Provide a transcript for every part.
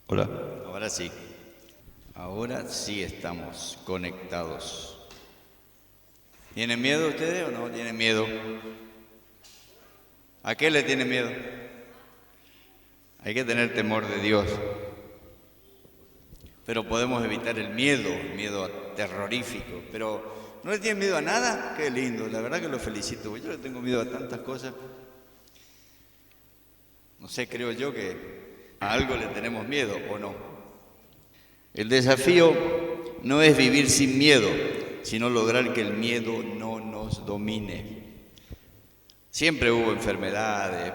Hola, ahora sí. Ahora sí estamos conectados. ¿Tienen miedo ustedes o no tienen miedo? ¿A qué le tienen miedo? Hay que tener temor de Dios. Pero podemos evitar el miedo terrorífico. Pero ¿no le tienen miedo a nada? Qué lindo, la verdad que lo felicito. Yo le tengo miedo a tantas cosas. No sé, creo yo que a algo le tenemos miedo o no. El desafío no es vivir sin miedo, sino lograr que el miedo no nos domine. Siempre hubo enfermedades,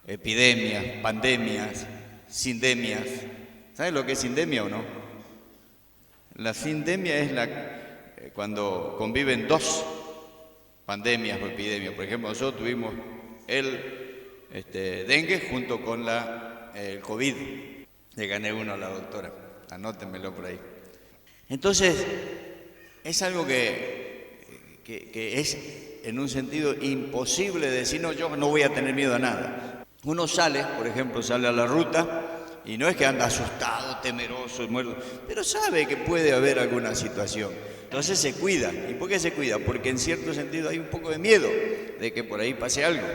epidemias, pandemias, sindemias. ¿Sabes lo que es sindemia o no? La sindemia es cuando conviven dos pandemias o epidemias. Por ejemplo, nosotros tuvimos el dengue junto con el COVID. Le gané uno a la doctora, anótenmelo por ahí. Entonces, es algo que es en un sentido imposible decir, no, yo no voy a tener miedo a nada. Uno sale, por ejemplo, sale a la ruta y no es que anda asustado, temeroso, muerto, pero sabe que puede haber alguna situación. Entonces se cuida. ¿Y por qué se cuida? Porque en cierto sentido hay un poco de miedo de que por ahí pase algo.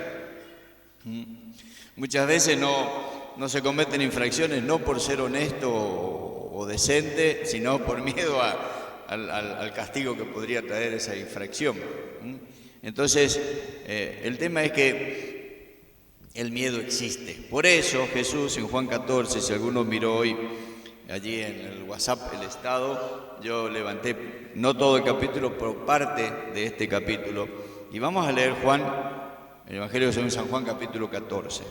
Muchas veces no se cometen infracciones no por ser honesto o decente, sino por miedo al castigo que podría traer esa infracción. Entonces, el tema es que el miedo existe. Por eso Jesús en Juan 14, si alguno miró hoy allí en el WhatsApp el estado, yo levanté no todo el capítulo, pero parte de este capítulo. Y vamos a leer el Evangelio según San Juan capítulo 14.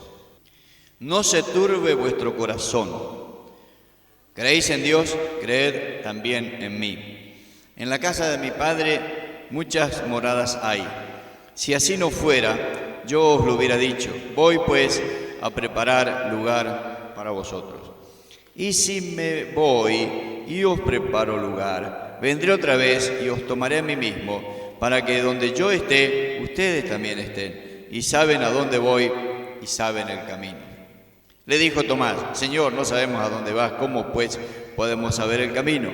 No se turbe vuestro corazón. ¿Creéis en Dios? Creed también en mí. En la casa de mi Padre muchas moradas hay. Si así no fuera, yo os lo hubiera dicho. Voy pues a preparar lugar para vosotros. Y si me voy y os preparo lugar, vendré otra vez y os tomaré a mí mismo, para que donde yo esté, ustedes también estén. Y saben a dónde voy y saben el camino. Le dijo Tomás, Señor, no sabemos a dónde vas, ¿cómo pues podemos saber el camino?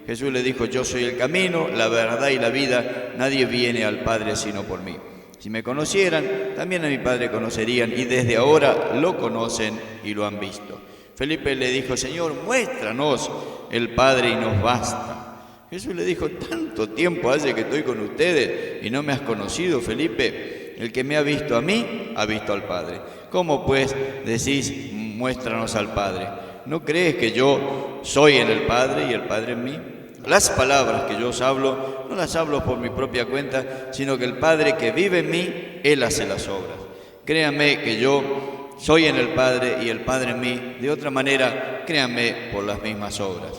Jesús le dijo, yo soy el camino, la verdad y la vida, nadie viene al Padre sino por mí. Si me conocieran, también a mi Padre conocerían, y desde ahora lo conocen y lo han visto. Felipe le dijo, Señor, muéstranos el Padre y nos basta. Jesús le dijo, tanto tiempo hace que estoy con ustedes y no me has conocido, Felipe. El que me ha visto a mí, ha visto al Padre. ¿Cómo pues decís, muéstranos al Padre? ¿No crees que yo soy en el Padre y el Padre en mí? Las palabras que yo os hablo, no las hablo por mi propia cuenta, sino que el Padre que vive en mí, Él hace las obras. Créanme que yo soy en el Padre y el Padre en mí. De otra manera, créanme por las mismas obras.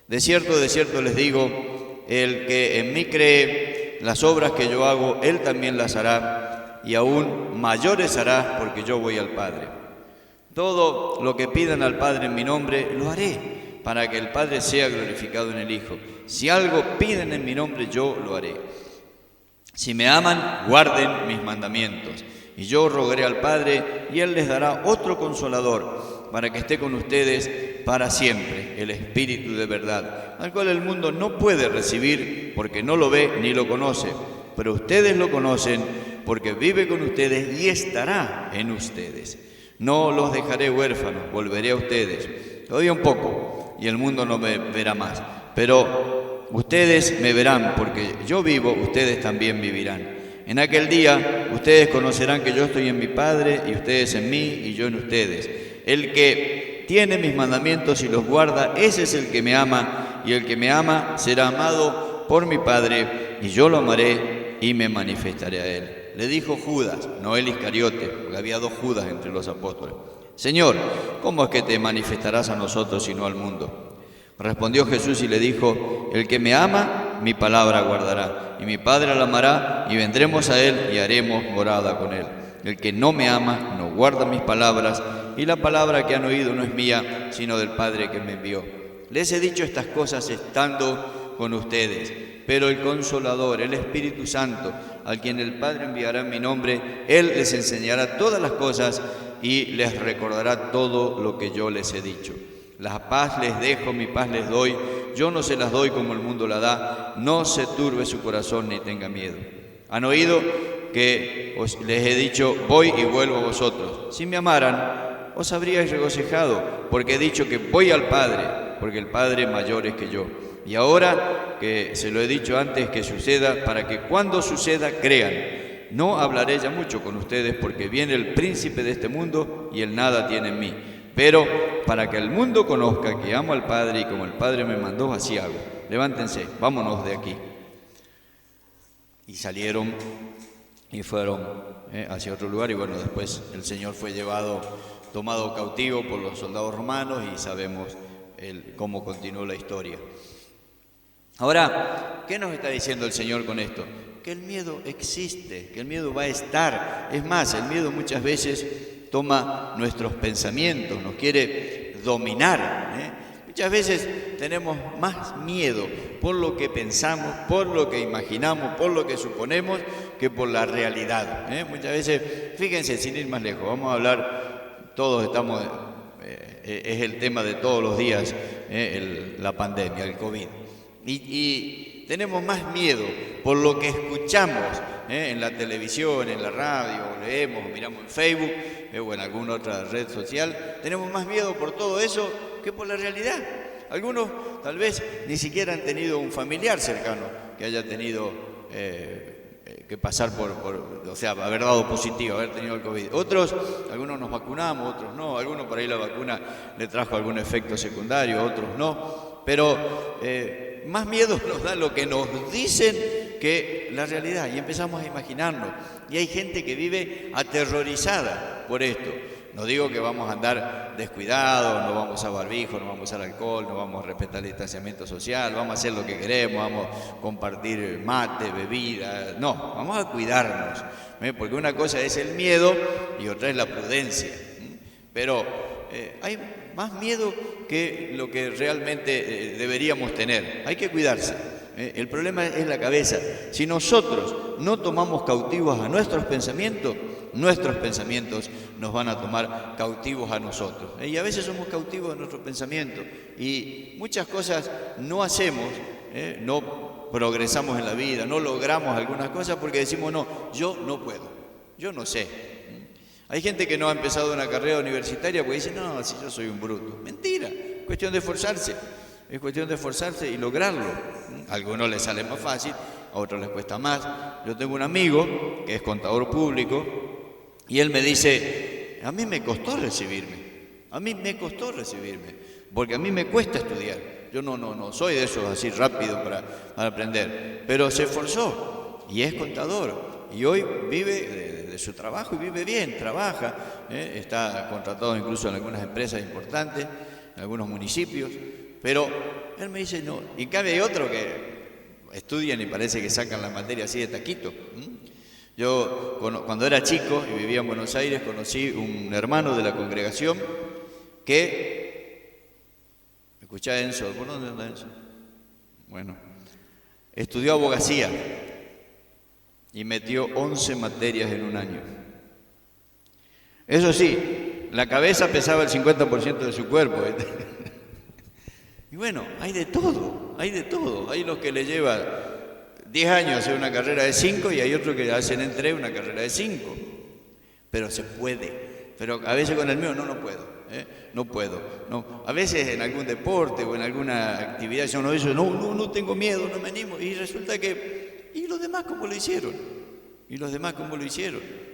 De cierto les digo, el que en mí cree, las obras que yo hago, Él también las hará, y aún mayores hará, porque yo voy al Padre. Todo lo que pidan al Padre en mi nombre, lo haré, para que el Padre sea glorificado en el Hijo. Si algo piden en mi nombre, yo lo haré. Si me aman, guarden mis mandamientos. Y yo rogaré al Padre, y Él les dará otro Consolador, para que esté con ustedes para siempre, el Espíritu de verdad, al cual el mundo no puede recibir, porque no lo ve ni lo conoce. Pero ustedes lo conocen, porque vive con ustedes y estará en ustedes. No los dejaré huérfanos, volveré a ustedes. Todavía un poco, y el mundo no me verá más. Pero ustedes me verán, porque yo vivo, ustedes también vivirán. En aquel día, ustedes conocerán que yo estoy en mi Padre, y ustedes en mí, y yo en ustedes. El que tiene mis mandamientos y los guarda, ese es el que me ama, y el que me ama será amado por mi Padre, y yo lo amaré y me manifestaré a él. Le dijo Judas, no el Iscariote, porque había dos Judas entre los apóstoles. Señor, ¿cómo es que te manifestarás a nosotros y no al mundo? Respondió Jesús y le dijo, el que me ama, mi palabra guardará, y mi Padre lo amará, y vendremos a él y haremos morada con él. El que no me ama, no guarda mis palabras, y la palabra que han oído no es mía, sino del Padre que me envió. Les he dicho estas cosas estando con ustedes, pero el Consolador, el Espíritu Santo, al quien el Padre enviará en mi nombre, Él les enseñará todas las cosas y les recordará todo lo que yo les he dicho. La paz les dejo, mi paz les doy. Yo no se las doy como el mundo la da. No se turbe su corazón ni tenga miedo. Han oído que les he dicho, voy y vuelvo a vosotros. Si me amaran, os habríais regocijado, porque he dicho que voy al Padre, porque el Padre mayor es que yo. Y ahora que se lo he dicho antes que suceda, para que cuando suceda crean. No hablaré ya mucho con ustedes, porque viene el príncipe de este mundo y él nada tiene en mí. Pero para que el mundo conozca que amo al Padre y como el Padre me mandó, así hago. Levántense, vámonos de aquí. Y salieron y fueron hacia otro lugar, y bueno, después el Señor fue tomado cautivo por los soldados romanos, y sabemos cómo continuó la historia. Ahora, ¿qué nos está diciendo el Señor con esto? Que el miedo existe, que el miedo va a estar. Es más, el miedo muchas veces toma nuestros pensamientos, nos quiere dominar. Muchas veces tenemos más miedo por lo que pensamos, por lo que imaginamos, por lo que suponemos, que por la realidad. Muchas veces, fíjense, sin ir más lejos, vamos a hablar, todos estamos, es el tema de todos los días, la pandemia, el COVID. Y tenemos más miedo por lo que escuchamos en la televisión, en la radio, leemos, miramos en Facebook o en alguna otra red social. Tenemos más miedo por todo eso que por la realidad. Algunos tal vez ni siquiera han tenido un familiar cercano que haya tenido que pasar o sea, haber dado positivo, haber tenido el COVID. Algunos nos vacunamos, otros no. Algunos por ahí la vacuna le trajo algún efecto secundario, otros no. Pero más miedo nos da lo que nos dicen que la realidad, y empezamos a imaginarnos. Y hay gente que vive aterrorizada por esto. No digo que vamos a andar descuidados, no vamos a usar barbijo, no vamos a usar alcohol, no vamos a respetar el distanciamiento social, vamos a hacer lo que queremos, vamos a compartir mate, bebida. No, vamos a cuidarnos, porque una cosa es el miedo y otra es la prudencia. Pero hay más miedo que lo que realmente deberíamos tener. Hay que cuidarse. El problema es la cabeza. Si nosotros no tomamos cautivos a nuestros pensamientos nos van a tomar cautivos a nosotros. Y a veces somos cautivos de nuestros pensamientos. Y muchas cosas no hacemos, no progresamos en la vida, no logramos algunas cosas porque decimos, no, yo no puedo, yo no sé. Hay gente que no ha empezado una carrera universitaria porque dice, no, si yo soy un bruto. Mentira, es cuestión de esforzarse. Es cuestión de esforzarse y lograrlo. A algunos les sale más fácil, a otros les cuesta más. Yo tengo un amigo que es contador público y él me dice, a mí me costó recibirme. Porque a mí me cuesta estudiar. Yo no soy de esos así rápido para aprender. Pero se esforzó y es contador. Y hoy vive de su trabajo y vive bien, trabaja. Está contratado incluso en algunas empresas importantes, en algunos municipios. Pero él me dice, no. Y en cambio hay otros que estudian y parece que sacan la materia así de taquito. Yo, cuando era chico y vivía en Buenos Aires, conocí un hermano de la congregación que, escuchá Enzo, ¿por dónde anda Enzo? Bueno, estudió abogacía y metió 11 materias en un año. Eso sí, la cabeza pesaba el 50% de su cuerpo. Y bueno, hay de todo. Hay los que le lleva 10 años hacer una carrera de 5 y hay otros que hacen en 3 una carrera de 5. Pero se puede. Pero a veces con el mío no puedo. No puedo. No. A veces en algún deporte o en alguna actividad yo no tengo miedo, no me animo. Y resulta que, ¿y los demás cómo lo hicieron?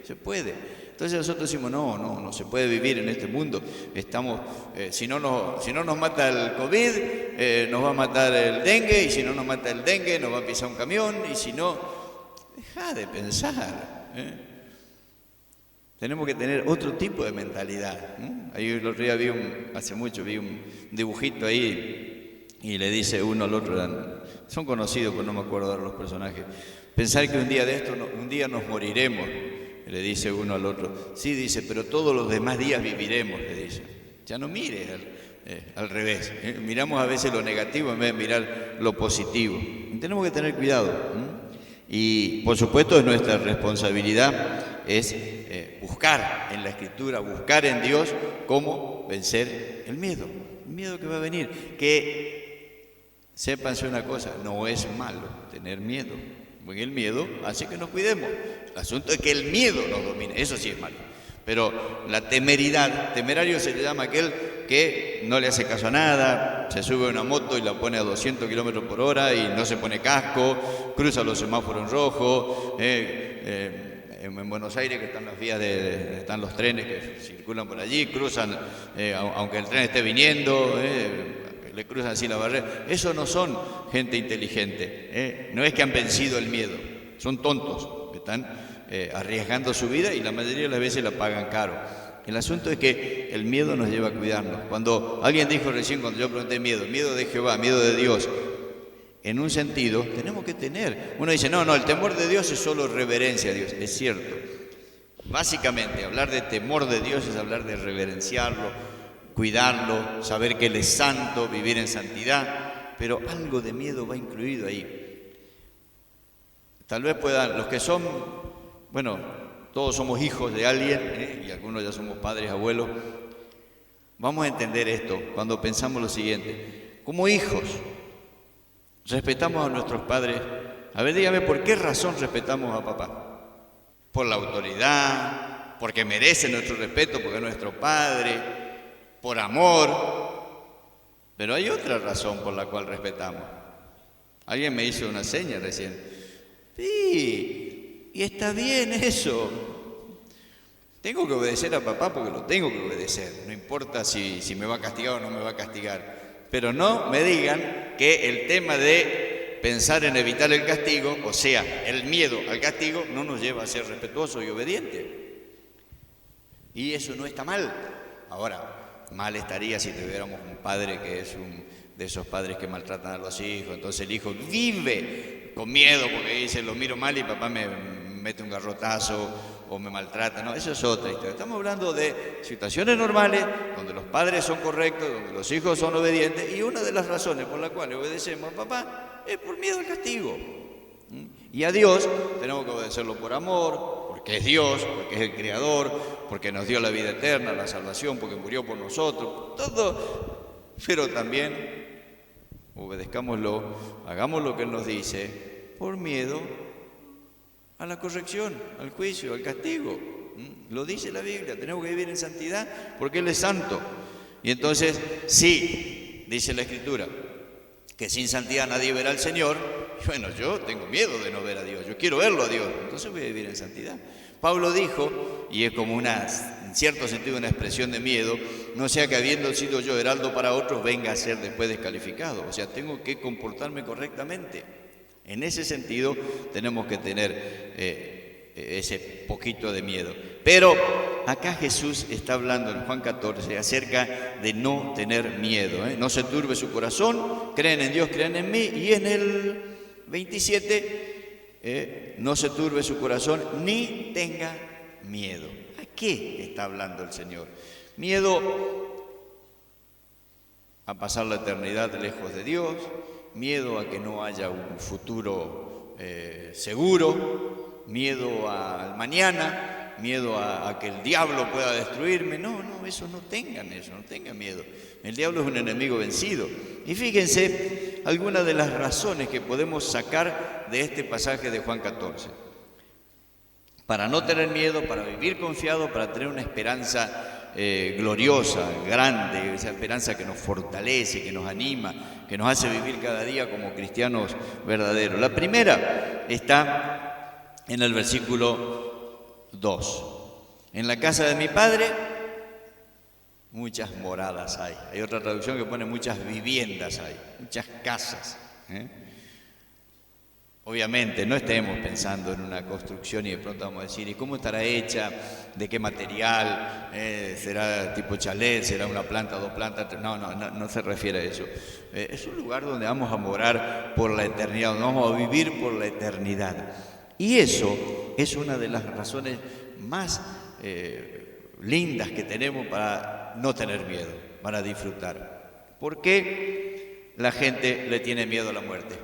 Se puede. Entonces nosotros decimos, no se puede vivir en este mundo. Estamos, si no nos mata el COVID, nos va a matar el dengue, y si no nos mata el dengue, nos va a pisar un camión, y si no, deja de pensar. Tenemos que tener otro tipo de mentalidad. Ahí el otro día hace mucho vi un dibujito ahí, y le dice uno al otro, son conocidos, pero no me acuerdo de los personajes. Pensar que un día nos moriremos, le dice uno al otro. Sí, dice, pero todos los demás días viviremos, le dice. Ya no mires al revés. Miramos a veces lo negativo en vez de mirar lo positivo. Y tenemos que tener cuidado. Y por supuesto es nuestra responsabilidad, es buscar en la Escritura, buscar en Dios cómo vencer el miedo. miedo que va a venir. Que sépanse una cosa, no es malo tener miedo, porque el miedo hace que nos cuidemos. El asunto es que el miedo nos domine, eso sí es malo. Pero la temeridad, temerario se le llama aquel que no le hace caso a nada, se sube a una moto y la pone a 200 kilómetros por hora y no se pone casco, cruza los semáforos en rojo. En Buenos Aires, que están las vías están los trenes que circulan por allí, cruzan, aunque el tren esté viniendo, le cruzan así la barrera. Eso no son gente inteligente, no es que han vencido el miedo, son tontos, que están arriesgando su vida y la mayoría de las veces la pagan caro. El asunto es que el miedo nos lleva a cuidarnos. Cuando alguien dijo recién, cuando yo pregunté miedo de Jehová, miedo de Dios, en un sentido tenemos que tener. Uno dice, no, el temor de Dios es solo reverencia a Dios. Es cierto. Básicamente, hablar de temor de Dios es hablar de reverenciarlo, cuidarlo, saber que Él es santo, vivir en santidad, pero algo de miedo va incluido ahí. Tal vez puedan, los que son, bueno, todos somos hijos de alguien, y algunos ya somos padres, abuelos, vamos a entender esto cuando pensamos lo siguiente. Como hijos, respetamos a nuestros padres. A ver, dígame, ¿por qué razón respetamos a papá? Por la autoridad, porque merece nuestro respeto, porque es nuestro padre, por amor. Pero hay otra razón por la cual respetamos. Alguien me hizo una seña recién. Sí, y está bien eso. Tengo que obedecer a papá porque lo tengo que obedecer. No importa si me va a castigar o no me va a castigar. Pero no me digan que el tema de pensar en evitar el castigo, o sea, el miedo al castigo, no nos lleva a ser respetuosos y obedientes. Y eso no está mal. Ahora, mal estaría si tuviéramos un padre que es de esos padres que maltratan a los hijos. Entonces el hijo vive con miedo porque dice, lo miro mal y papá me mete un garrotazo o me maltrata. No, eso es otra historia. Estamos hablando de situaciones normales donde los padres son correctos, donde los hijos son obedientes, y una de las razones por las cuales obedecemos a papá es por miedo al castigo. Y a Dios tenemos que obedecerlo por amor, porque es Dios, porque es el Creador, porque nos dio la vida eterna, la salvación, porque murió por nosotros, todo. Pero también obedezcámoslo, hagamos lo que Él nos dice, por miedo a la corrección, al juicio, al castigo. Lo dice la Biblia, tenemos que vivir en santidad porque Él es santo. Y entonces, sí, dice la Escritura, que sin santidad nadie verá al Señor. Bueno, yo tengo miedo de no ver a Dios, yo quiero verlo a Dios, entonces voy a vivir en santidad. Pablo dijo, y es como en cierto sentido una expresión de miedo, no sea que habiendo sido yo heraldo para otros, venga a ser después descalificado. O sea, tengo que comportarme correctamente. En ese sentido tenemos que tener ese poquito de miedo. Pero acá Jesús está hablando en Juan 14 acerca de no tener miedo. No se turbe su corazón, creen en Dios, creen en mí. Y en el 27, no se turbe su corazón ni tenga miedo. ¿A qué está hablando el Señor? Miedo a pasar la eternidad lejos de Dios, miedo a que no haya un futuro seguro, miedo al mañana, miedo a que el diablo pueda destruirme. No, eso no tengan miedo. El diablo es un enemigo vencido. Y fíjense algunas de las razones que podemos sacar de este pasaje de Juan 14. Para no tener miedo, para vivir confiado, para tener una esperanza gloriosa, grande, esa esperanza que nos fortalece, que nos anima, que nos hace vivir cada día como cristianos verdaderos. La primera está en el versículo 2. En la casa de mi Padre muchas moradas hay. Hay otra traducción que pone muchas viviendas hay, muchas casas. Obviamente no estemos pensando en una construcción y de pronto vamos a decir, ¿y cómo estará hecha? ¿De qué material? ¿Será tipo chalet? ¿Será una planta, dos plantas? No se refiere a eso. Es un lugar donde vamos a morar por la eternidad, donde vamos a vivir por la eternidad. Y eso es una de las razones más lindas que tenemos para no tener miedo, para disfrutar. ¿Por qué la gente le tiene miedo a la muerte?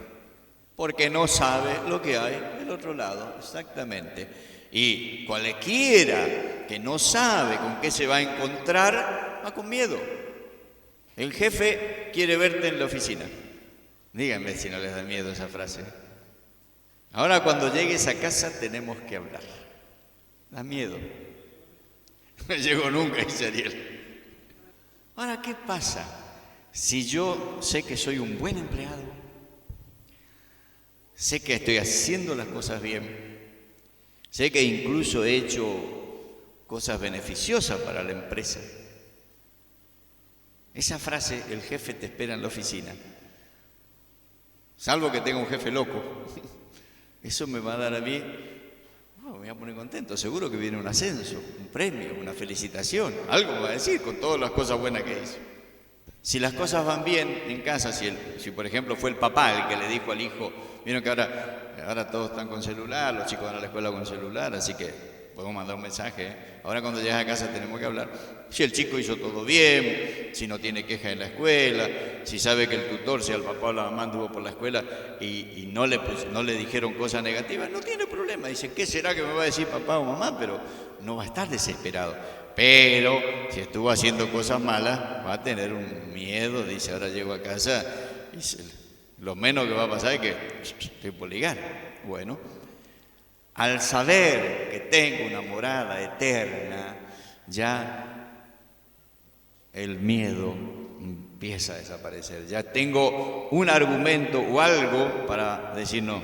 Porque no sabe lo que hay del otro lado, exactamente. Y cualquiera que no sabe con qué se va a encontrar, va con miedo. El jefe quiere verte en la oficina. Díganme si no les da miedo esa frase. Ahora cuando llegues a casa tenemos que hablar. Da miedo. No llego nunca, dice Ariel. Ahora, ¿qué pasa si yo sé que soy un buen empleado? Sé que estoy haciendo las cosas bien. Sé que incluso he hecho cosas beneficiosas para la empresa. Esa frase, el jefe te espera en la oficina. Salvo que tenga un jefe loco. Eso me va a dar a mí, me voy a poner contento. Seguro que viene un ascenso, un premio, una felicitación. Algo me va a decir con todas las cosas buenas que hizo. Si las cosas van bien en casa, si por ejemplo fue el papá el que le dijo al hijo, vieron que ahora todos están con celular, los chicos van a la escuela con celular, así que podemos mandar un mensaje, ¿eh? Ahora cuando llegas a casa tenemos que hablar. Si el chico hizo todo bien, si no tiene queja en la escuela, si sabe que el tutor, si el papá o la mamá anduvo por la escuela y no le dijeron cosas negativas, no tiene problema. Dice, ¿qué será que me va a decir papá o mamá? Pero no va a estar desesperado. Pero si estuvo haciendo cosas malas, va a tener un miedo. Dice, ahora llego a casa y lo menos que va a pasar es que estoy por ligar. Bueno, al saber que tengo una morada eterna, ya el miedo empieza a desaparecer. Ya tengo un argumento o algo para decir no.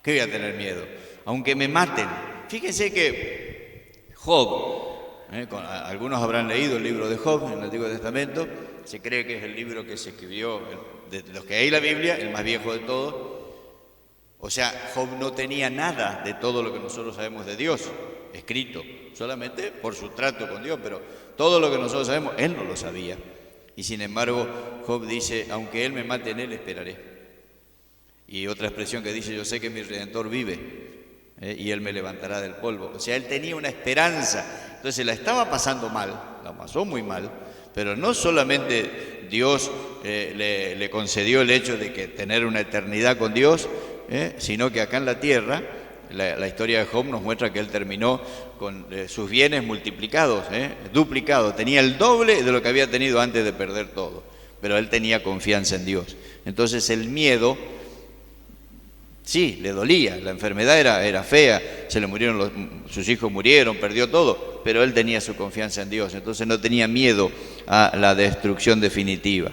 ¿Qué voy a tener miedo? Aunque me maten. Fíjense que Job, algunos habrán leído el libro de Job en el Antiguo Testamento. Se cree que es el libro que se escribió, de los que hay en la Biblia, el más viejo de todos. O sea, Job no tenía nada de todo lo que nosotros sabemos de Dios escrito, solamente por su trato con Dios, pero todo lo que nosotros sabemos, él no lo sabía. Y sin embargo, Job dice, aunque él me mate, en él esperaré. Y otra expresión que dice, yo sé que mi Redentor vive, y él me levantará del polvo. O sea, él tenía una esperanza. Entonces la estaba pasando mal, la pasó muy mal, pero no solamente Dios le concedió el hecho de que tener una eternidad con Dios, sino que acá en la tierra, la historia de Job nos muestra que él terminó con sus bienes multiplicados, duplicados. Tenía el doble de lo que había tenido antes de perder todo, pero él tenía confianza en Dios. Entonces el miedo, sí, le dolía, la enfermedad era fea, se le murieron sus hijos murieron, perdió todo, pero él tenía su confianza en Dios, entonces no tenía miedo a la destrucción definitiva.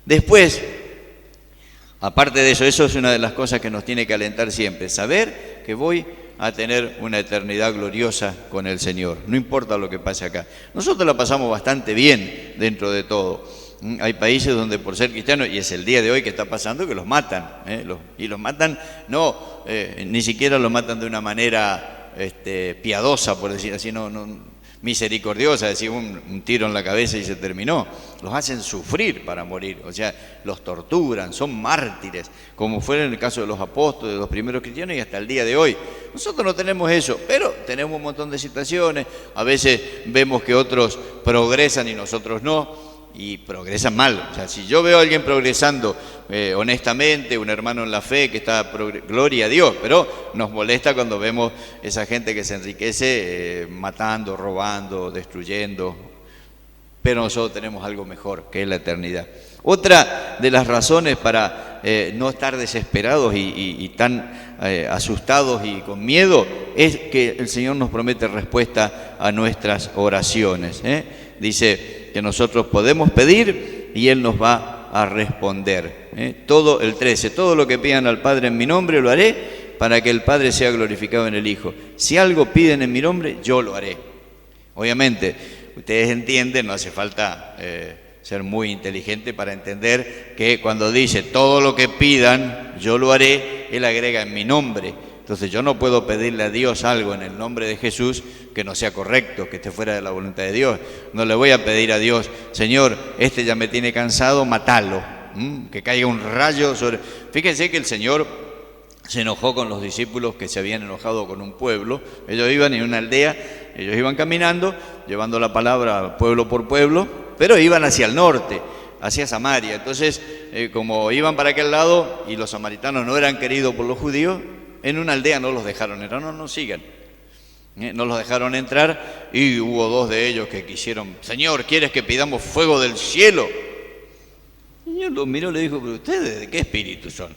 Después, aparte de eso es una de las cosas que nos tiene que alentar siempre, saber que voy a tener una eternidad gloriosa con el Señor, no importa lo que pase acá. Nosotros la pasamos bastante bien dentro de todo. Hay países donde por ser cristianos, y es el día de hoy que está pasando, que los matan, y los matan, ni siquiera los matan de una manera piadosa, por decir así, no misericordiosa, decir un tiro en la cabeza y se terminó. Los hacen sufrir para morir, o sea, los torturan, son mártires, como fue en el caso de los apóstoles, de los primeros cristianos y hasta el día de hoy. Nosotros no tenemos eso, pero tenemos un montón de situaciones. A veces vemos que otros progresan y nosotros no, y progresan mal. O sea, si yo veo a alguien progresando honestamente, un hermano en la fe que está, gloria a Dios, pero nos molesta cuando vemos esa gente que se enriquece matando, robando, destruyendo. Pero nosotros tenemos algo mejor, que es la eternidad. Otra de las razones para no estar desesperados y tan asustados y con miedo es que el Señor nos promete respuesta a nuestras oraciones. Dice que nosotros podemos pedir y Él nos va a responder. Todo el 13, todo lo que pidan al Padre en mi nombre lo haré para que el Padre sea glorificado en el Hijo. Si algo piden en mi nombre, yo lo haré. Obviamente, ustedes entienden, no hace falta ser muy inteligente para entender que cuando dice todo lo que pidan, yo lo haré, Él agrega en mi nombre. Entonces yo no puedo pedirle a Dios algo en el nombre de Jesús que no sea correcto, que esté fuera de la voluntad de Dios. No le voy a pedir a Dios, Señor, este ya me tiene cansado, matalo, que caiga un rayo sobre... Fíjense que el Señor se enojó con los discípulos que se habían enojado con un pueblo. Ellos iban en una aldea, ellos iban caminando, llevando la palabra pueblo por pueblo, pero iban hacia el norte, hacia Samaria. Entonces, como iban para aquel lado y los samaritanos no eran queridos por los judíos, en una aldea no los dejaron, no sigan. No los dejaron entrar y hubo 2 de ellos que quisieron: Señor, ¿quieres que pidamos fuego del cielo? El Señor los miró y le dijo: pero ustedes, ¿de qué espíritu son?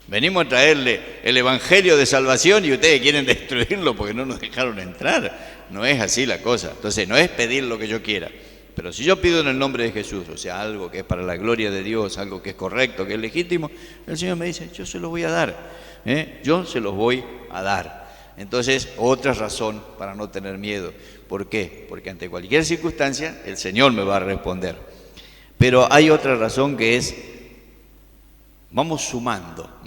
Venimos a traerle el evangelio de salvación y ustedes quieren destruirlo porque no nos dejaron entrar. No es así la cosa. Entonces no es pedir lo que yo quiera, pero si yo pido en el nombre de Jesús, o sea, algo que es para la gloria de Dios, algo que es correcto, que es legítimo, el Señor me dice: yo se los voy a dar, yo se los voy a dar. Entonces, otra razón para no tener miedo. ¿Por qué? Porque ante cualquier circunstancia el Señor me va a responder. Pero hay otra razón, que es: vamos sumando.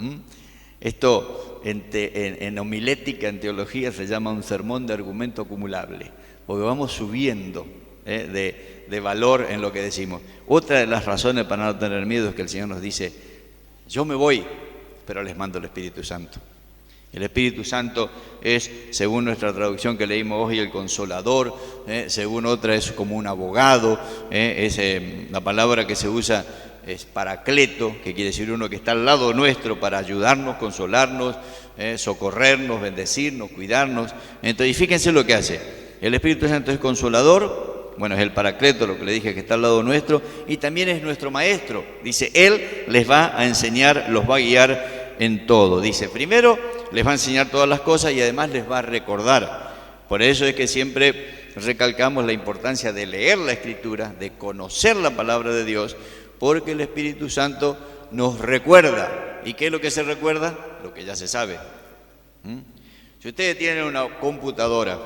Esto en homilética, en teología, se llama un sermón de argumento acumulable, porque vamos subiendo de valor en lo que decimos. Otra de las razones para no tener miedo es que el Señor nos dice: yo me voy, pero les mando el Espíritu Santo. El Espíritu Santo es, según nuestra traducción que leímos hoy, el Consolador, según otra es como un abogado, la palabra que se usa es paracleto, que quiere decir uno que está al lado nuestro para ayudarnos, consolarnos, socorrernos, bendecirnos, cuidarnos. Entonces, fíjense lo que hace. El Espíritu Santo es consolador, bueno, es el paracleto, lo que le dije, que está al lado nuestro, y también es nuestro maestro. Dice, Él les va a enseñar, los va a guiar en todo. Dice, primero les va a enseñar todas las cosas y además les va a recordar. Por eso es que siempre recalcamos la importancia de leer la Escritura, de conocer la palabra de Dios, porque el Espíritu Santo nos recuerda. ¿Y qué es lo que se recuerda? Lo que ya se sabe. Si ustedes tienen una computadora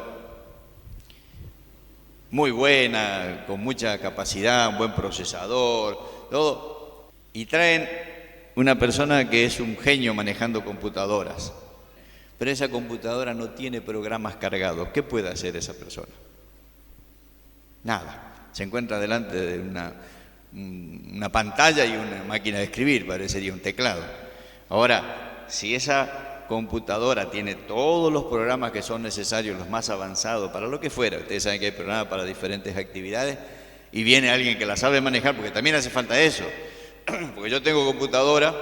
muy buena, con mucha capacidad, un buen procesador, todo, y traen una persona que es un genio manejando computadoras, pero esa computadora no tiene programas cargados, ¿qué puede hacer esa persona? Nada. Se encuentra delante de una pantalla y una máquina de escribir, parecería un teclado. Ahora, si esa computadora tiene todos los programas que son necesarios, los más avanzados, para lo que fuera, ustedes saben que hay programas para diferentes actividades, y viene alguien que la sabe manejar, porque también hace falta eso, porque yo tengo computadora,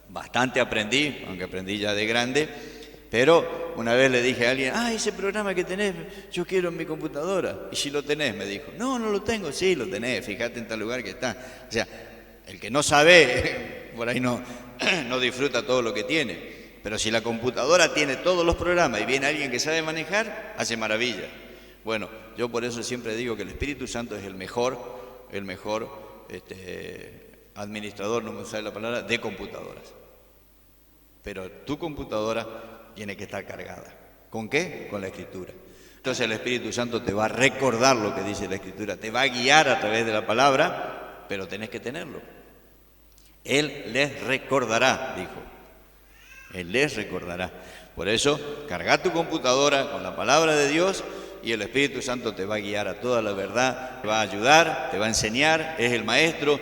bastante aprendí, aunque aprendí ya de grande, pero una vez le dije a alguien, ese programa que tenés, yo quiero en mi computadora. Y si lo tenés, me dijo, no lo tengo. Sí, lo tenés, fíjate en tal lugar que está. O sea, el que no sabe, por ahí no disfruta todo lo que tiene. Pero si la computadora tiene todos los programas y viene alguien que sabe manejar, hace maravilla. Bueno, yo por eso siempre digo que el Espíritu Santo es el mejor administrador, no me sale la palabra, de computadoras. Pero tu computadora tiene que estar cargada. ¿Con qué? Con la Escritura. Entonces el Espíritu Santo te va a recordar lo que dice la Escritura, te va a guiar a través de la palabra, pero tenés que tenerlo. Él les recordará, dijo. Él les recordará. Por eso, carga tu computadora con la palabra de Dios y el Espíritu Santo te va a guiar a toda la verdad, te va a ayudar, te va a enseñar, es el maestro.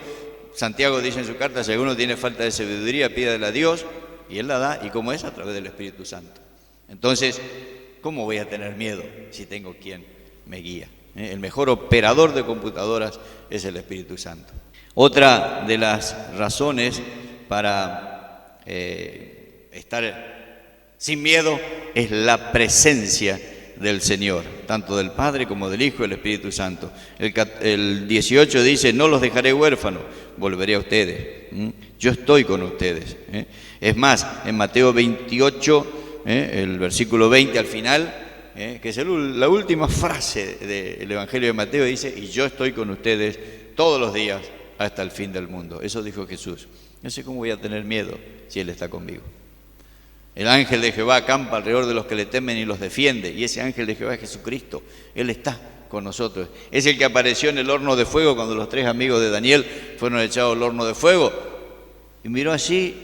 Santiago dice en su carta, si alguno tiene falta de sabiduría, pídale a Dios, y Él la da. ¿Y cómo es? A través del Espíritu Santo. Entonces, ¿cómo voy a tener miedo si tengo quien me guía? El mejor operador de computadoras es el Espíritu Santo. Otra de las razones para estar sin miedo es la presencia del Señor, tanto del Padre como del Hijo y del Espíritu Santo. El 18 dice, no los dejaré huérfanos, volveré a ustedes. Yo estoy con ustedes. Es más, en Mateo 28, el versículo 20 al final, que es la última frase del Evangelio de Mateo, dice, y yo estoy con ustedes todos los días hasta el fin del mundo. Eso dijo Jesús. No sé cómo voy a tener miedo si Él está conmigo. El ángel de Jehová acampa alrededor de los que le temen y los defiende. Y ese ángel de Jehová es Jesucristo. Él está con nosotros. Es el que apareció en el horno de fuego cuando los 3 amigos de Daniel fueron echados al horno de fuego. Y miró así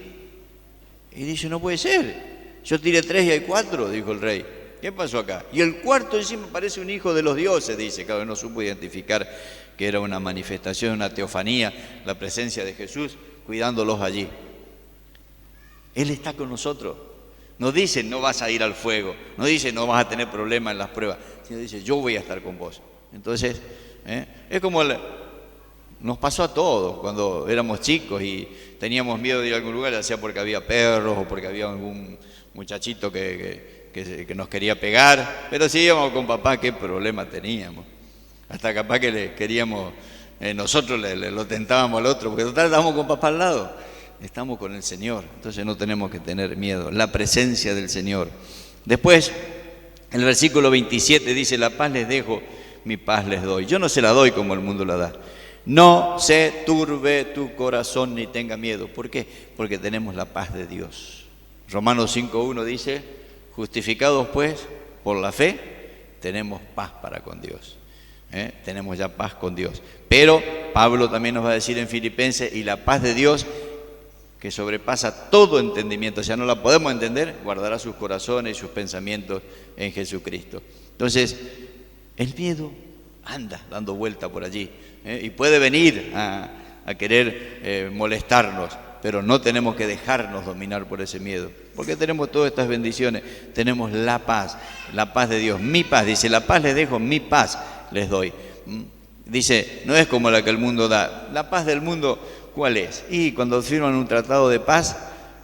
y dice, no puede ser. Yo tiré 3 y hay 4, dijo el rey. ¿Qué pasó acá? Y el cuarto encima parece un hijo de los dioses, dice. Claro, no supo identificar que era una manifestación, una teofanía, la presencia de Jesús cuidándolos allí. Él está con nosotros. No dice, no vas a ir al fuego. No dice, no vas a tener problemas en las pruebas. Sino dice, yo voy a estar con vos. Entonces, es como nos pasó a todos cuando éramos chicos y teníamos miedo de ir a algún lugar, ya sea porque había perros o porque había algún muchachito que que nos quería pegar, pero si íbamos con papá, ¿qué problema teníamos? Hasta capaz que le queríamos, nosotros lo tentábamos al otro, porque total estamos con papá al lado, estamos con el Señor, entonces no tenemos que tener miedo, la presencia del Señor. Después, el versículo 27 dice, la paz les dejo, mi paz les doy. Yo no se la doy como el mundo la da. No se turbe tu corazón ni tenga miedo. ¿Por qué? Porque tenemos la paz de Dios. Romanos 5.1 dice, justificados pues por la fe, tenemos paz para con Dios. Tenemos ya paz con Dios. Pero Pablo también nos va a decir en Filipenses, y la paz de Dios, que sobrepasa todo entendimiento, o sea, no la podemos entender, guardará sus corazones y sus pensamientos en Jesucristo. Entonces, el miedo anda dando vuelta por allí, y puede venir a querer molestarnos, pero no tenemos que dejarnos dominar por ese miedo, porque tenemos todas estas bendiciones, tenemos la paz de Dios, mi paz, dice, la paz les dejo, mi paz les doy. Dice, no es como la que el mundo da, la paz del mundo, ¿cuál es? Y cuando firman un tratado de paz,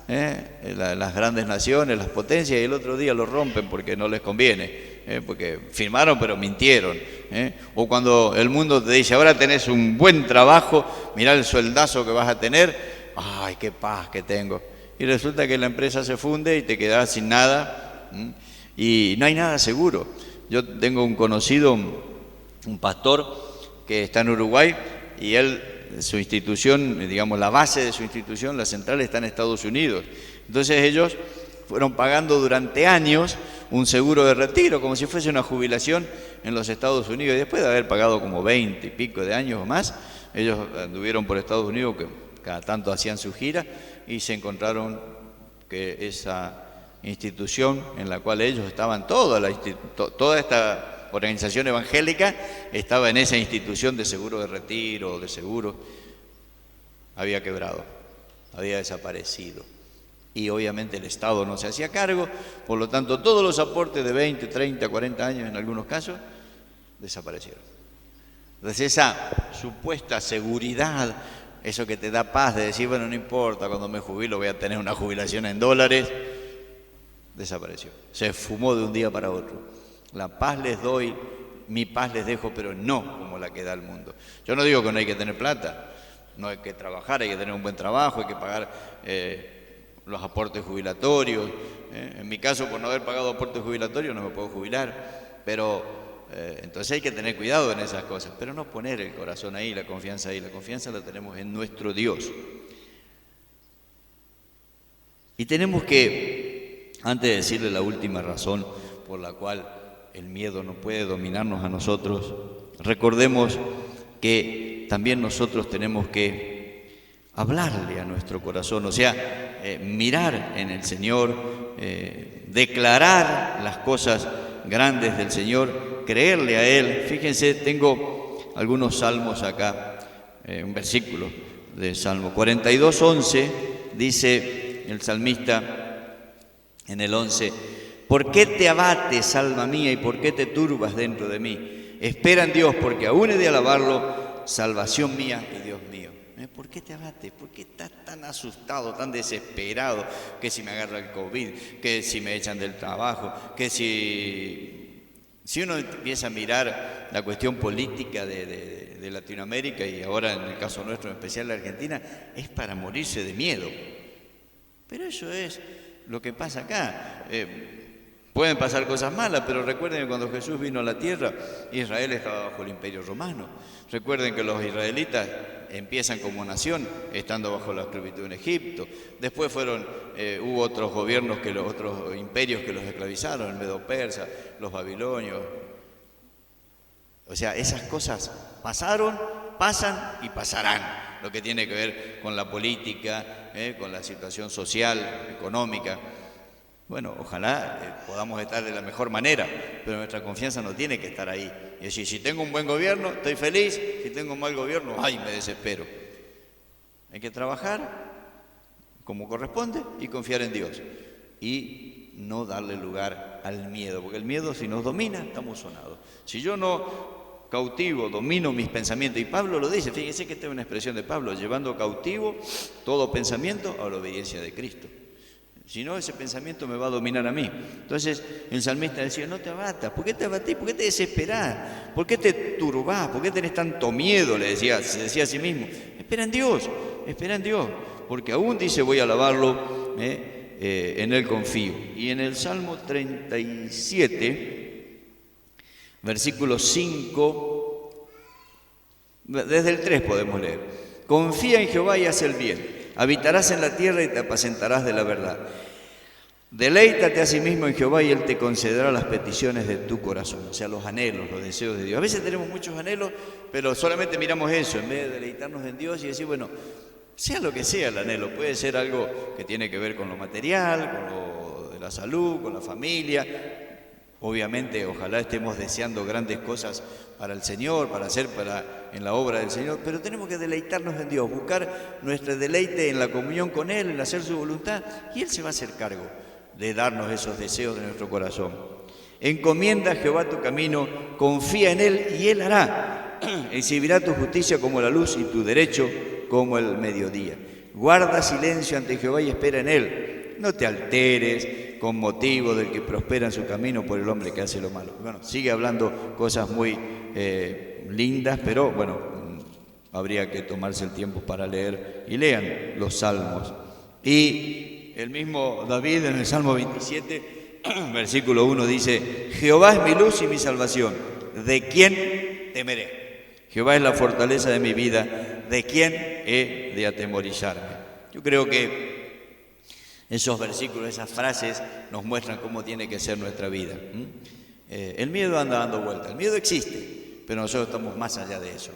las grandes naciones, las potencias, y el otro día lo rompen porque no les conviene, porque firmaron pero mintieron. O cuando el mundo te dice, ahora tenés un buen trabajo, mirá el sueldazo que vas a tener, ¡ay, qué paz que tengo! Y resulta que la empresa se funde y te quedás sin nada, y no hay nada seguro. Yo tengo un conocido, un pastor que está en Uruguay, y él, su institución, digamos la base de su institución, la central, está en Estados Unidos. Entonces ellos fueron pagando durante años un seguro de retiro, como si fuese una jubilación en los Estados Unidos. Y después de haber pagado como 20 y pico de años o más, ellos anduvieron por Estados Unidos, que cada tanto hacían su gira, y se encontraron que esa institución en la cual ellos estaban, toda esta organización evangélica estaba en esa institución de seguro de retiro, de seguro, había quebrado, había desaparecido. Y obviamente el Estado no se hacía cargo, por lo tanto todos los aportes de 20, 30, 40 años en algunos casos desaparecieron. Entonces esa supuesta seguridad, eso que te da paz de decir, bueno, no importa, cuando me jubilo voy a tener una jubilación en dólares, desapareció, se esfumó de un día para otro. La paz les doy, mi paz les dejo, pero no como la que da el mundo. Yo no digo que no hay que tener plata, no hay que trabajar, hay que tener un buen trabajo, hay que pagar los aportes jubilatorios. En mi caso, por no haber pagado aportes jubilatorios, no me puedo jubilar, pero entonces hay que tener cuidado en esas cosas, pero no poner el corazón ahí, la confianza ahí. La confianza la tenemos en nuestro Dios. Y tenemos que, antes de decirle la última razón por la cual el miedo no puede dominarnos a nosotros, recordemos que también nosotros tenemos que hablarle a nuestro corazón, o sea, mirar en el Señor, declarar las cosas grandes del Señor, creerle a Él. Fíjense, tengo algunos salmos acá, un versículo de Salmo 42:11, dice el salmista en el 11, ¿por qué te abates, alma mía, y por qué te turbas dentro de mí? Espera en Dios, porque aún he de alabarlo, salvación mía y Dios mío. ¿Por qué te abates? ¿Por qué estás tan asustado, tan desesperado? Que si me agarra el COVID, que si me echan del trabajo, que si uno empieza a mirar la cuestión política de Latinoamérica, y ahora en el caso nuestro, en especial la Argentina, es para morirse de miedo. Pero eso es lo que pasa acá. Pueden pasar cosas malas, pero recuerden que cuando Jesús vino a la tierra, Israel estaba bajo el imperio romano. Recuerden que los israelitas empiezan como nación, estando bajo la esclavitud en Egipto. Después hubo otros gobiernos, otros imperios que los esclavizaron, el Medo-Persa, los babilonios. O sea, esas cosas pasaron, pasan y pasarán. Lo que tiene que ver con la política, con la situación social, económica. Bueno, ojalá podamos estar de la mejor manera, pero nuestra confianza no tiene que estar ahí. Es decir, si tengo un buen gobierno, estoy feliz; si tengo un mal gobierno, ¡ay!, me desespero. Hay que trabajar como corresponde y confiar en Dios. Y no darle lugar al miedo, porque el miedo, si nos domina, estamos sonados. Si yo no cautivo, domino mis pensamientos, y Pablo lo dice, fíjense que esta es una expresión de Pablo, llevando cautivo todo pensamiento a la obediencia de Cristo. Si no, ese pensamiento me va a dominar a mí. Entonces el salmista decía, no te abatas. ¿Por qué te abatís? ¿Por qué te desesperás? ¿Por qué te turbás? ¿Por qué tenés tanto miedo? Se decía a sí mismo. Espera en Dios, porque aún dice, voy a alabarlo, en Él confío. Y en el Salmo 37, versículo 5, desde el 3 podemos leer. Confía en Jehová y haz el bien. Habitarás en la tierra y te apacentarás de la verdad. Deleítate a sí mismo en Jehová y Él te concederá las peticiones de tu corazón, o sea, los anhelos, los deseos de Dios. A veces tenemos muchos anhelos, pero solamente miramos eso, en vez de deleitarnos en Dios y decir, bueno, sea lo que sea el anhelo, puede ser algo que tiene que ver con lo material, con lo de la salud, con la familia. Obviamente, ojalá estemos deseando grandes cosas para el Señor, para hacer en la obra del Señor, pero tenemos que deleitarnos en Dios, buscar nuestro deleite en la comunión con Él, en hacer su voluntad, y Él se va a hacer cargo de darnos esos deseos de nuestro corazón. Encomienda a Jehová tu camino, confía en Él y Él hará. Exhibirá tu justicia como la luz y tu derecho como el mediodía. Guarda silencio ante Jehová y espera en Él. No te alteres con motivo del que prospera en su camino por el hombre que hace lo malo. Bueno, sigue hablando cosas muy lindas, pero bueno, habría que tomarse el tiempo para leer y lean los salmos. Y el mismo David en el Salmo 27, versículo 1 dice, Jehová es mi luz y mi salvación, ¿de quién temeré? Jehová es la fortaleza de mi vida, ¿de quién he de atemorizarme? Yo creo que esos versículos, esas frases nos muestran cómo tiene que ser nuestra vida. El miedo anda dando vueltas, el miedo existe, pero nosotros estamos más allá de eso.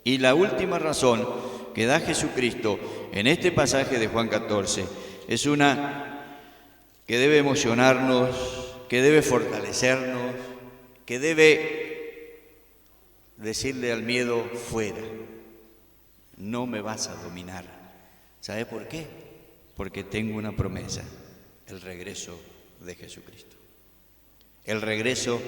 Y la última razón que da Jesucristo en este pasaje de Juan 14 es una que debe emocionarnos, que debe fortalecernos, que debe decirle al miedo, fuera, no me vas a dominar. ¿Sabe por qué? Porque tengo una promesa, el regreso de Jesucristo. El regreso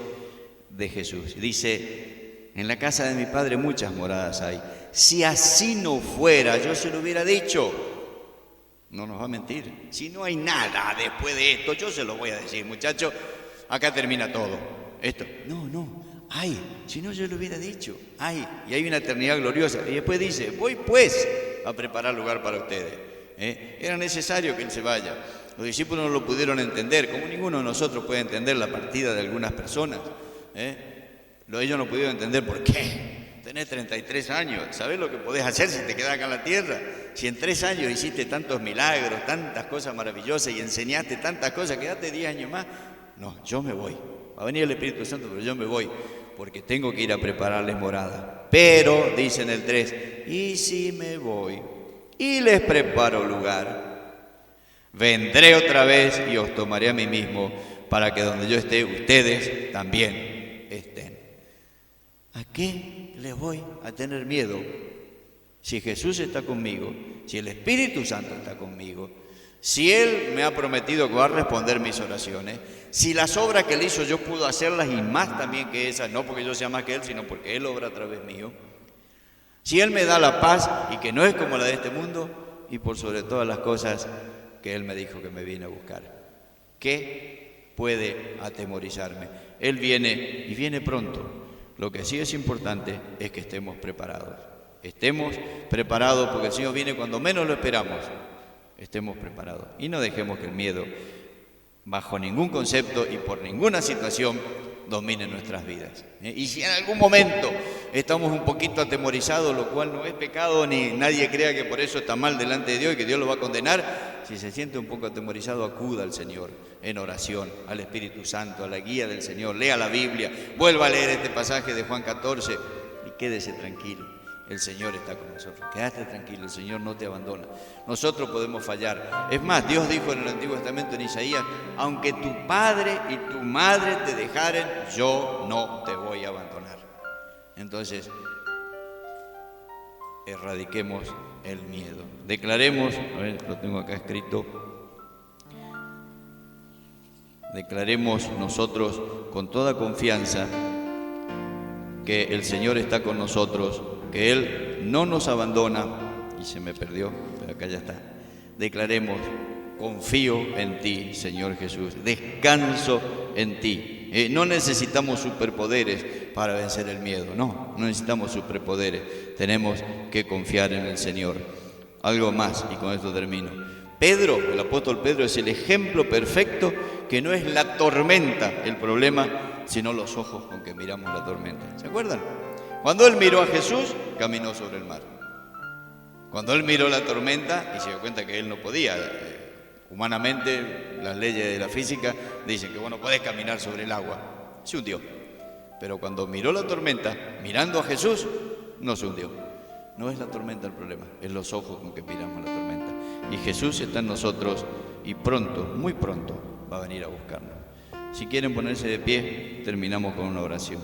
de Jesús. Dice, en la casa de mi Padre muchas moradas hay. Si así no fuera, yo se lo hubiera dicho. No nos va a mentir. Si no hay nada después de esto, yo se lo voy a decir, muchachos, acá termina todo. Esto, no, hay. Si no, yo lo hubiera dicho. Hay. Y hay una eternidad gloriosa. Y después dice, voy pues a preparar lugar para ustedes. Era necesario que Él se vaya. Los discípulos no lo pudieron entender, como ninguno de nosotros puede entender la partida de algunas personas. Ellos no pudieron entender por qué. Tenés 33 años, ¿sabés lo que podés hacer si te quedás acá en la tierra? Si en 3 años hiciste tantos milagros, tantas cosas maravillosas y enseñaste tantas cosas, quedate 10 años más. No, yo me voy. Va a venir el Espíritu Santo, pero yo me voy, porque tengo que ir a prepararles morada. Pero, dice en el 3, ¿y si me voy y les preparo lugar? Vendré otra vez y os tomaré a mí mismo, para que donde yo esté, ustedes también estén. ¿A qué les voy a tener miedo? Si Jesús está conmigo, si el Espíritu Santo está conmigo, si Él me ha prometido que va a responder mis oraciones, si las obras que Él hizo yo puedo hacerlas y más también que esas, no porque yo sea más que Él, sino porque Él obra a través mío, si Él me da la paz y que no es como la de este mundo, y por sobre todas las cosas que Él me dijo que me viene a buscar, ¿qué puede atemorizarme? Él viene y viene pronto. Lo que sí es importante es que estemos preparados. Estemos preparados porque el Señor viene cuando menos lo esperamos. Estemos preparados y no dejemos que el miedo, bajo ningún concepto y por ninguna situación, domine nuestras vidas. Y si en algún momento estamos un poquito atemorizados, lo cual no es pecado, ni nadie crea que por eso está mal delante de Dios y que Dios lo va a condenar, si se siente un poco atemorizado, acuda al Señor en oración, al Espíritu Santo, a la guía del Señor, lea la Biblia, vuelva a leer este pasaje de Juan 14 y quédese tranquilo. El Señor está con nosotros. Quédate tranquilo, el Señor no te abandona. Nosotros podemos fallar. Es más, Dios dijo en el Antiguo Testamento, en Isaías, aunque tu padre y tu madre te dejaren, yo no te voy a abandonar. Entonces, erradiquemos el miedo. Declaremos, a ver, lo tengo acá escrito, declaremos nosotros con toda confianza que el Señor está con nosotros, que Él no nos abandona, y se me perdió, pero acá ya está. Declaremos confío en ti, Señor Jesús, descanso en ti. No necesitamos superpoderes para vencer el miedo, no necesitamos superpoderes, tenemos que confiar en el Señor. Algo más, y con esto termino. Pedro, el apóstol Pedro, es el ejemplo perfecto que no es la tormenta el problema, sino los ojos con que miramos la tormenta. ¿Se acuerdan? Cuando él miró a Jesús, caminó sobre el mar. Cuando él miró la tormenta y se dio cuenta que él no podía, humanamente las leyes de la física dicen que vos no podés caminar sobre el agua, se hundió. Pero cuando miró la tormenta, mirando a Jesús, no se hundió. No es la tormenta el problema, es los ojos con que miramos la tormenta. Y Jesús está en nosotros y pronto, muy pronto, va a venir a buscarnos. Si quieren ponerse de pie, terminamos con una oración.